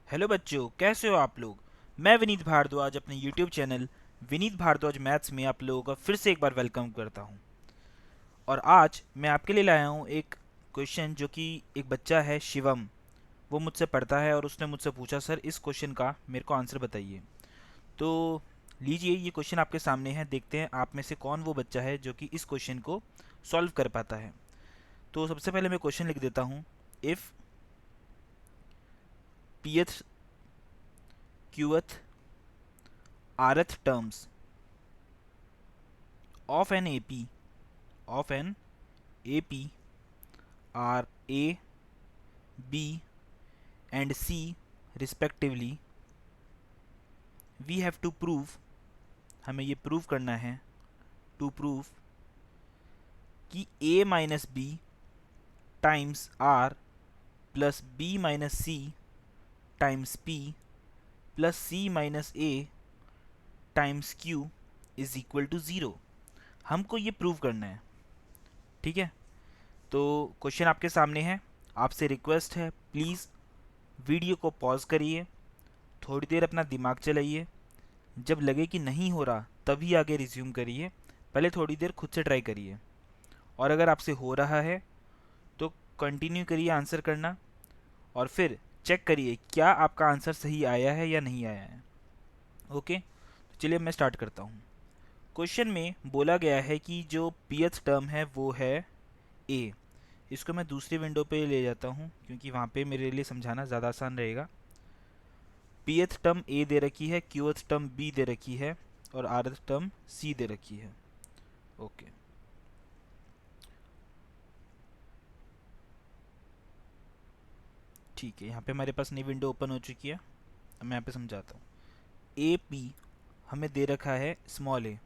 Hello बच्चों, कैसे हो आप लोग। मैं विनीत भारद्वाज अपने YouTube channel Vineet Bhardwaj maths में आप लोगों का फिर से एक बार वेलकम करता हूं। और आज मैं आपके लिए लाया हूं एक क्वेश्चन जो कि एक बच्चा है शिवम, वो मुझसे पढ़ता है और उसने मुझसे पूछा, सर इस क्वेश्चन का मेरे को आंसर बताइए। तो लीजिए, ये क्वेश्चन आपके सामने है, देखते हैं आप में से कौन वो बच्चा है जो कि इस क्वेश्चन को सॉल्व कर पाता है। तो सबसे पहले मैं क्वेश्चन लिख देता हूँ। If pth qth rth terms of an AP are A, B and C respectively, we have to prove, हमें ये प्रूव करना है, टू प्रूव कि A minus B times R plus B minus C times P plus C minus A times Q is equal to zero. हमको ये prove करना है, ठीक है। तो क्वेश्चन आपके सामने है, आपसे रिक्वेस्ट है प्लीज़ वीडियो को पॉज करिए, थोड़ी देर अपना दिमाग चलाइए, जब लगे कि नहीं हो रहा तभी आगे रिज्यूम करिए, पहले थोड़ी देर खुद से ट्राई करिए, और अगर आपसे हो रहा है तो कंटिन्यू करिए आंसर करना, और फिर चेक करिए क्या आपका आंसर सही आया है या नहीं आया है। ओके, तो चलिए मैं स्टार्ट करता हूँ। क्वेश्चन में बोला गया है कि जो पीएथ टर्म है वो है ए। इसको मैं दूसरी विंडो पे ले जाता हूँ क्योंकि वहाँ पे मेरे लिए समझाना ज़्यादा आसान रहेगा। पीएथ टर्म ए दे रखी है, क्यूएथ टर्म बी दे रखी है और आरएथ टर्म सी दे रखी है। ओके, ठीक है, यहाँ पे हमारे पास नई विंडो ओपन हो चुकी है। अब मैं यहाँ पे समझाता हूँ। ए पी हमें दे रखा है स्मॉल ए,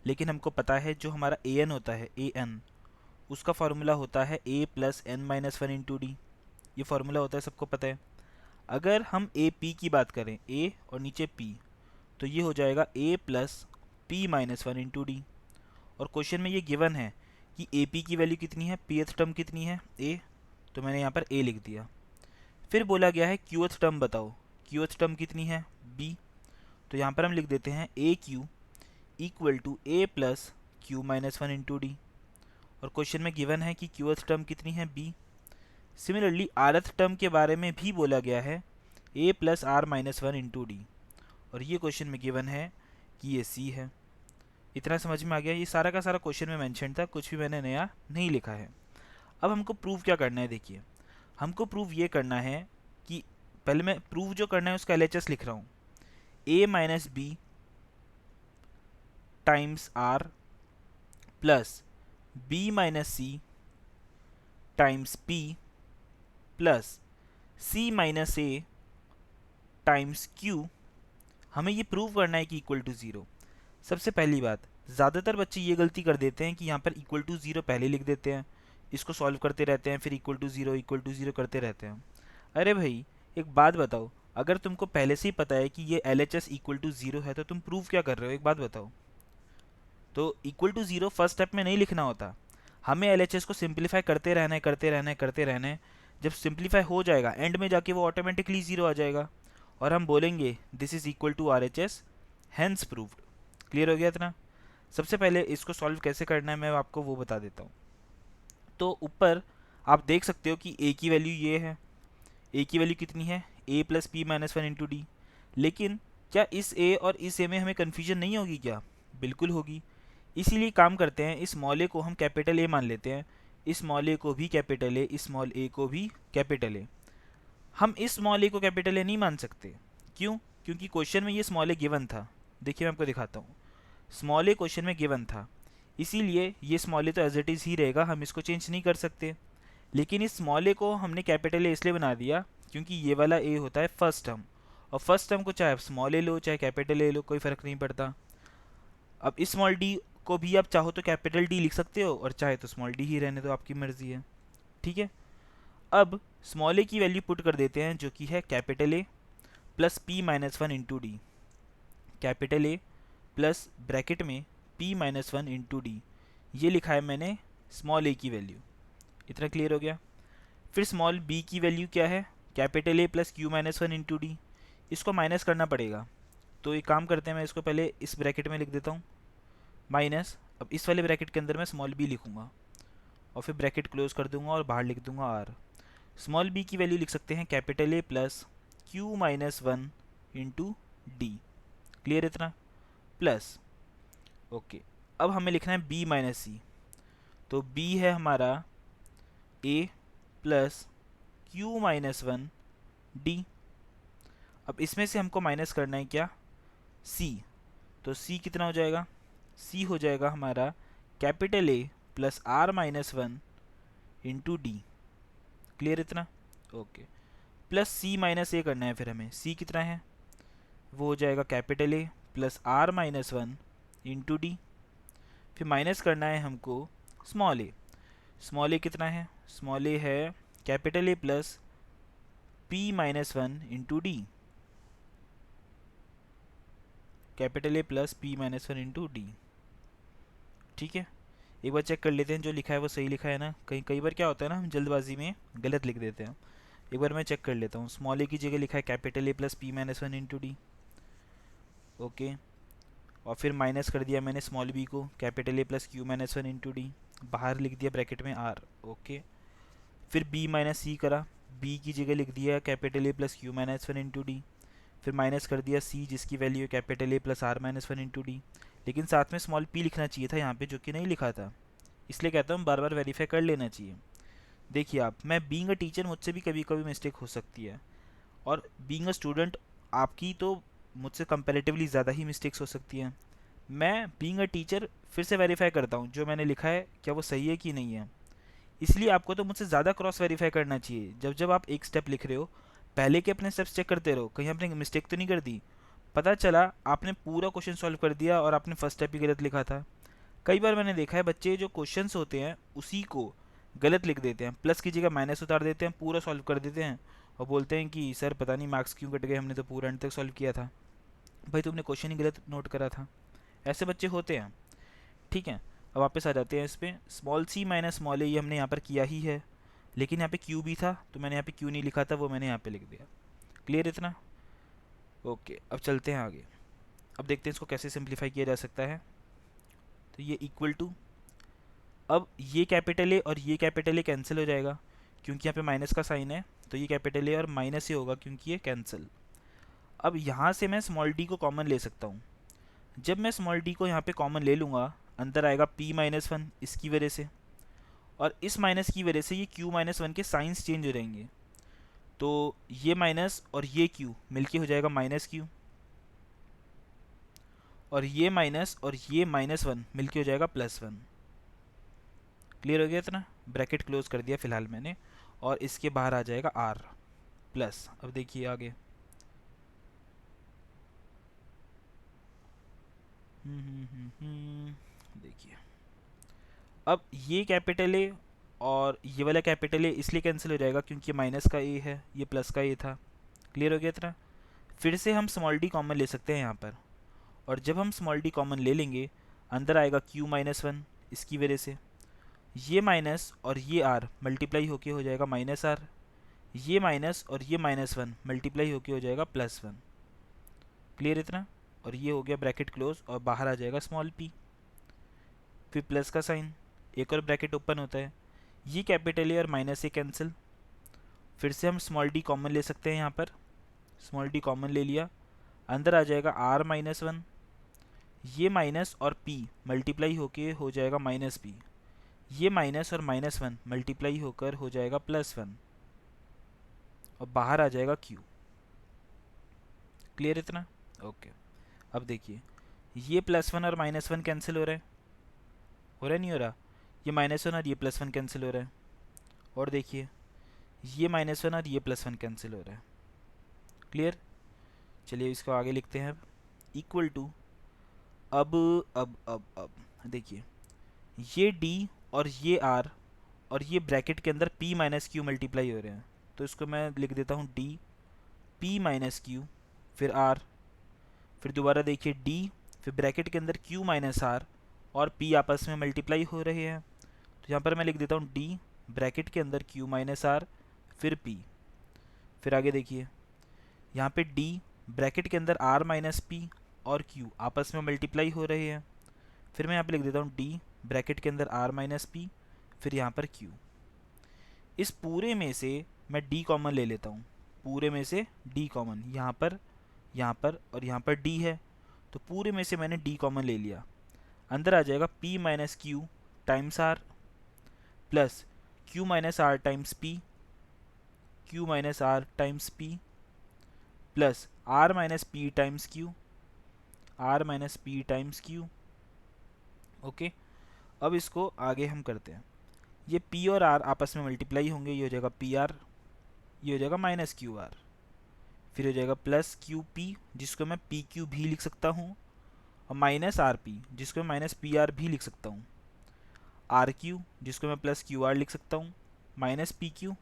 लेकिन हमको पता है जो हमारा ए एन होता है, ए एन, उसका फार्मूला होता है A plus N minus one into D. ये फार्मूला होता है, सबको पता है। अगर हम ए पी की बात करें, ए और नीचे पी, तो ये हो जाएगा A plus P minus one into D. और क्वेश्चन में ये गिवन है कि ए पी की वैल्यू कितनी है, पी एथ टर्म कितनी है, ए, तो मैंने यहाँ पर ए लिख दिया। फिर बोला गया है क्यू एथ टर्म बताओ, क्यू एथ टर्म कितनी है, बी, तो यहाँ पर हम लिख देते हैं A Q equal to A plus Q minus one into D. और क्वेश्चन में गिवन है कि क्यू एथ टर्म कितनी है, B. Similarly R th term के बारे में भी बोला गया है, A plus R minus one into D, और ये क्वेश्चन में गिवन है कि ये सी है। इतना समझ में आ गया, ये सारा का सारा क्वेश्चन में मेंशन था, कुछ भी मैंने नया नहीं लिखा है। अब हमको प्रूव क्या करना है, देखिए हमको प्रूव ये करना है कि पहले मैं प्रूव जो करना है उसका एलएचएस लिख रहा हूँ, A minus B times R plus B minus C times P plus C minus A times Q, हमें ये प्रूव करना है कि इक्वल टू ज़ीरो। सबसे पहली बात, ज़्यादातर बच्चे ये गलती कर देते हैं कि यहाँ पर इक्वल टू ज़ीरो पहले लिख देते हैं, इसको सॉल्व करते रहते हैं, फिर इक्वल टू ज़ीरो करते रहते हैं। अरे भाई, एक बात बताओ, अगर तुमको पहले से ही पता है कि ये L H S equal to zero है तो तुम प्रूव क्या कर रहे हो, एक बात बताओ। तो equal to zero first step में नहीं लिखना होता, हमें एल एच एस को सिंप्लीफाई करते रहना है, करते रहना है, करते रहना है। जब सिंप्लीफाई हो जाएगा एंड में जाके वो ऑटोमेटिकली ज़ीरो आ जाएगा, और हम बोलेंगे this is equal to R H S, hence proved. Clear हो गया इतना। सबसे पहले इसको सॉल्व कैसे करना है मैं आपको वो बता देता हूँ। तो ऊपर आप देख सकते हो कि ए की वैल्यू ये है, ए की वैल्यू कितनी है, A plus P minus one into D. लेकिन क्या इस ए और इस ए में हमें कन्फ्यूजन नहीं होगी क्या, बिल्कुल होगी। इसीलिए काम करते हैं, इस स्मॉल ए को हम कैपिटल ए मान लेते हैं, इस स्मॉल ए को भी कैपिटल ए, इस स्मॉल ए को भी कैपिटल ए। हम इस स्मॉल ए को कैपिटल ए नहीं मान सकते, क्यों, क्योंकि क्वेश्चन में ये स्मॉल ए गिवन था। देखिए मैं आपको दिखाता हूँ, स्मॉल ए क्वेश्चन में गिवन था, इसीलिए ये स्मॉल ए तो एज इट इज़ ही रहेगा, हम इसको चेंज नहीं कर सकते। लेकिन इस स्मॉल ए को हमने कैपिटल ए इसलिए बना दिया क्योंकि ये वाला ए होता है फर्स्ट टर्म, और फर्स्ट टर्म को चाहे स्मॉल ए लो चाहे कैपिटल ए लो कोई फ़र्क नहीं पड़ता। अब इस स्मॉल डी को भी आप चाहो तो कैपिटल डी लिख सकते हो और चाहे तो स्मॉल डी ही रहने दो, आपकी मर्जी है, ठीक है। अब स्मॉल ए की वैल्यू पुट कर देते हैं जो कि है capital A plus P minus one into D, capital A plus bracket में p minus one into D, ये लिखा है मैंने स्मॉल ए की वैल्यू। इतना क्लियर हो गया। फिर स्मॉल b की वैल्यू क्या है, capital A plus Q minus one into D, इसको माइनस करना पड़ेगा। तो एक काम करते हैं, मैं इसको पहले इस ब्रैकेट में लिख देता हूँ माइनस, अब इस वाले ब्रैकेट के अंदर मैं स्मॉल बी लिखूँगा और फिर ब्रैकेट क्लोज कर दूंगा और बाहर लिख दूंगा आर। स्मॉल बी की वैल्यू लिख सकते हैं capital A plus Q minus one into D. Clear इतना? प्लस ओके, अब हमें लिखना है बी माइनस सी, तो बी है हमारा A plus Q minus one D. अब इसमें से हमको माइनस करना है क्या? सी, तो सी कितना हो जाएगा? सी हो जाएगा हमारा capital A plus R minus one into D. Clear इतना? Okay, plus C minus A करना है फिर हमें। सी कितना है? वो हो जाएगा capital A plus R minus one into D. फिर माइनस करना है हमको स्मॉल ए। स्मॉल ए कितना है? स्मॉल ए है capital A plus P minus one into D. Capital A plus P minus one into D. ठीक है, एक बार चेक कर लेते हैं जो लिखा है वो सही लिखा है ना। कई बार क्या होता है ना, हम जल्दबाजी में गलत लिख देते हैं। एक बार मैं चेक कर लेता हूँ। स्मॉल ए की जगह लिखा है capital A plus P minus one into D. Okay, और फिर माइनस कर दिया मैंने स्मॉल बी को, capital A plus Q minus one into D, बाहर लिख दिया ब्रैकेट में आर। ओके, फिर बी माइनस सी करा, बी की जगह लिख दिया capital A plus Q minus one into D, फिर माइनस कर दिया सी जिसकी वैल्यू है capital A plus R minus one into D. लेकिन साथ में स्मॉल पी लिखना चाहिए था यहाँ पे, जो कि नहीं लिखा था। इसलिए कहता हूँ बार बार वेरीफाई कर लेना चाहिए। देखिए आप, मैं बीइंग अ टीचर मुझसे भी कभी कभी मिस्टेक हो सकती है, और बीइंग अ स्टूडेंट आपकी तो मुझसे कंपैरेटिवली ज़्यादा ही मिस्टेक्स हो सकती हैं। मैं बीइंग अ टीचर फिर से वेरीफाई करता हूँ जो मैंने लिखा है क्या वो सही है कि नहीं है। इसलिए आपको तो मुझसे ज़्यादा क्रॉस वेरीफाई करना चाहिए। जब जब आप एक स्टेप लिख रहे हो, पहले के अपने स्टेप्स चेक करते रहो, कहीं आपने मिस्टेक तो नहीं कर दी। पता चला आपने पूरा क्वेश्चन सॉल्व कर दिया और आपने फर्स्ट स्टेप ही गलत लिखा था। कई बार मैंने देखा है बच्चे जो क्वेश्चंस होते हैं उसी को गलत लिख देते हैं, प्लस की जगह माइनस उतार देते हैं, पूरा सॉल्व कर देते हैं और बोलते हैं कि सर पता नहीं मार्क्स क्यों कट गए, हमने तो पूरा एंड तक सॉल्व किया था। भाई तुमने क्वेश्चन ही गलत नोट करा था। ऐसे बच्चे होते हैं। ठीक है, अब वापस आ जाते हैं इस पर। स्मॉल सी माइनस स्मॉल ए ये हमने यहाँ पर किया ही है, लेकिन यहाँ पे क्यू भी था तो मैंने यहाँ पे क्यू नहीं लिखा था, वो मैंने यहाँ पे लिख दिया। क्लियर इतना? ओके, अब चलते हैं आगे। अब देखते हैं इसको कैसे सिंप्लीफाई किया जा सकता है। तो ये इक्वल टू, अब ये कैपिटल ए और ये कैपिटल ए कैंसिल हो जाएगा क्योंकि यहाँ पे माइनस का साइन है, तो ये कैपिटल ए और माइनस ही होगा क्योंकि ये कैंसिल। अब यहाँ से मैं स्मॉल डी को कॉमन ले सकता हूँ। जब मैं स्मॉल डी को यहाँ पे कॉमन ले लूँगा, अंदर आएगा पी माइनस वन इसकी वजह से, और इस माइनस की वजह से ये क्यू माइनस वन के साइंस चेंज हो जाएंगे। तो ये माइनस और ये क्यू मिलके हो जाएगा माइनस क्यू, और ये माइनस और ये माइनस वन मिलके हो जाएगा प्लस वन। क्लियर हो गया इतना? ब्रैकेट क्लोज कर दिया फिलहाल मैंने, और इसके बाहर आ जाएगा आर प्लस। अब देखिए आगे, देखिए अब ये कैपिटल ए और ये वाला कैपिटल ए इसलिए कैंसिल हो जाएगा क्योंकि ये माइनस का ए है, ये प्लस का ए था। क्लियर हो गया इतना? फिर से हम स्मॉल डी कॉमन ले सकते हैं यहाँ पर, और जब हम स्मॉल डी कॉमन ले लेंगे अंदर आएगा क्यू माइनस वन इसकी वजह से, ये माइनस और ये आर मल्टीप्लाई होके हो जाएगा माइनस आर, ये माइनस और ये माइनस वन मल्टीप्लाई होके हो जाएगा प्लस वन। क्लियर इतना? और ये हो गया ब्रैकेट क्लोज और बाहर आ जाएगा स्मॉल पी, फिर प्लस का साइन, एक और ब्रैकेट ओपन होता है, ये कैपिटल ए और माइनस ए कैंसिल। फिर से हम स्मॉल डी कॉमन ले सकते हैं यहाँ पर। स्मॉल डी कॉमन ले लिया, अंदर आ जाएगा आर माइनस वन, ये माइनस और पी मल्टीप्लाई होके हो जाएगा माइनस पी, ये माइनस और माइनस वन मल्टीप्लाई होकर हो जाएगा प्लस वन, और बाहर आ जाएगा क्यू। क्लियर इतना? ओके, अब देखिए ये प्लस वन और माइनस वन कैंसिल हो रहा है, हो रहा है नहीं हो रहा? ये माइनस वन और ये प्लस वन कैंसिल हो रहा है, और देखिए ये माइनस वन और ये प्लस वन कैंसिल हो रहा है। क्लियर? चलिए इसको आगे लिखते हैं। अब इक्वल टू, अब देखिए ये डी और ये आर और ये ब्रैकेट के अंदर पी माइनस क्यू मल्टीप्लाई हो रहे हैं, तो इसको मैं लिख देता हूँ डी पी माइनस क्यू, फिर आर, फिर दोबारा देखिए डी, फिर ब्रैकेट के अंदर क्यू माइनस आर और पी आपस में मल्टीप्लाई हो रहे हैं, तो यहाँ पर मैं लिख देता हूँ डी ब्रैकेट के अंदर क्यू माइनस आर फिर पी, फिर आगे देखिए, यहाँ पे d ब्रैकेट के अंदर r माइनस पी और q आपस में मल्टीप्लाई हो रहे हैं। फिर मैं यहाँ पे लिख देता हूँ d ब्रैकेट के अंदर r माइनस पी, फिर यहाँ पर q। इस पूरे में से मैं d कॉमन ले लेता हूँ, पूरे में से d कॉमन, यहाँ पर और यहाँ पर d है, तो पूरे में से मैंने d कॉमन ले लिया। अंदर आ जाएगा p minus Q times r plus q minus r times p, q minus r times p plus r minus p times q, r minus p times q। Okay, अब इसको आगे हम करते हैं। ये p और r आपस में मल्टीप्लाई होंगे, ये हो जाएगा पी आर, ये हो जाएगा माइनस क्यू आर, फिर हो जाएगा प्लस क्यू पी जिसको मैं पी क्यू भी लिख सकता हूँ, और माइनस आर पी जिसको मैं माइनस पी आर भी लिख सकता हूँ, आर क्यू जिसको मैं प्लस क्यू आर लिख सकता हूँ, माइनस पी क्यू।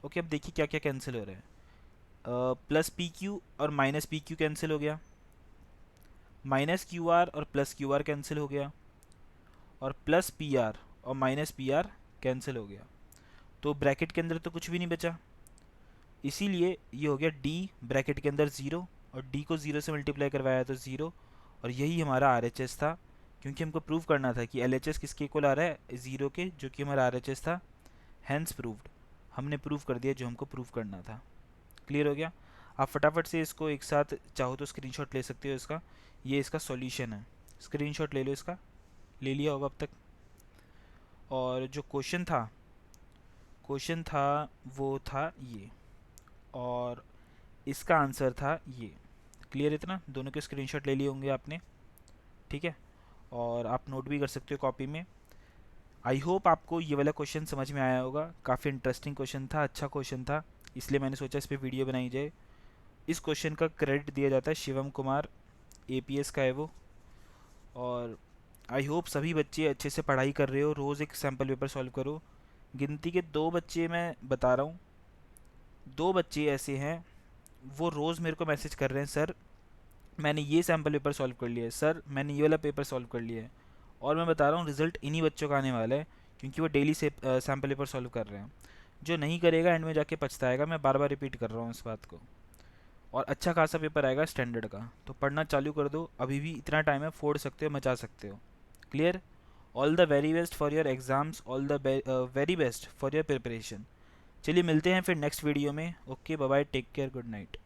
ओके, अब देखिए क्या क्या कैंसिल हो रहा है। प्लस पी क्यू और माइनस पी क्यू कैंसिल हो गया, माइनस क्यू आर और प्लस क्यू आर कैंसिल हो गया, और प्लस पी आर और माइनस पी आर कैंसिल हो गया। तो ब्रैकेट के अंदर तो कुछ भी नहीं बचा, इसीलिए ये हो गया d ब्रैकेट के अंदर 0, और d को 0 से मल्टीप्लाई करवाया तो 0, और यही हमारा आर एच एस था, क्योंकि हमको प्रूव करना था कि एल एच एस किसके इक्वल आ रहा है, 0 के, जो कि हमारा आर एच एस था। हैंस प्रूव्ड, हमने प्रूव कर दिया जो हमको प्रूव करना था। क्लियर हो गया। आप फटाफट से इसको एक साथ चाहो तो स्क्रीनशॉट ले सकते हो इसका, ये इसका सॉल्यूशन है, स्क्रीनशॉट ले लो इसका, ले लिया होगा अब तक। और जो क्वेश्चन था वो था ये, और इसका आंसर था ये। क्लियर इतना, दोनों के स्क्रीनशॉट ले लिए होंगे आपने, ठीक है, और आप नोट भी कर सकते हो कॉपी में। आई होप आपको ये वाला क्वेश्चन समझ में आया होगा, काफ़ी इंटरेस्टिंग क्वेश्चन था, अच्छा क्वेश्चन था, इसलिए मैंने सोचा इस पर वीडियो बनाई जाए। इस क्वेश्चन का क्रेडिट दिया जाता है शिवम कुमार, एपीएस का है वो। और आई होप सभी बच्चे अच्छे से पढ़ाई कर रहे हो, रोज़ एक सैम्पल पेपर सॉल्व करो। गिनती के 2 बच्चे मैं बता रहा हूँ, 2 बच्चे ऐसे हैं वो रोज़ मेरे को मैसेज कर रहे हैं, सर मैंने ये सैम्पल पेपर सॉल्व कर लिया है, सर मैंने ये वाला पेपर सॉल्व कर लिया है। और मैं बता रहा हूँ रिज़ल्ट इन्हीं बच्चों का आने वाला है, क्योंकि वो डेली से सैम्पल पेपर सॉल्व कर रहे हैं। जो नहीं करेगा एंड में जाके पछताएगा, मैं बार बार रिपीट कर रहा हूँ इस बात को। और अच्छा खासा पेपर आएगा स्टैंडर्ड का, तो पढ़ना चालू कर दो, अभी भी इतना टाइम है, फोड़ सकते हो, मचा सकते हो। Clear. All the very best for your exams, all the very best for your preparation. चलिए मिलते हैं फिर नेक्स्ट वीडियो में। Okay, bye bye, take care, good night.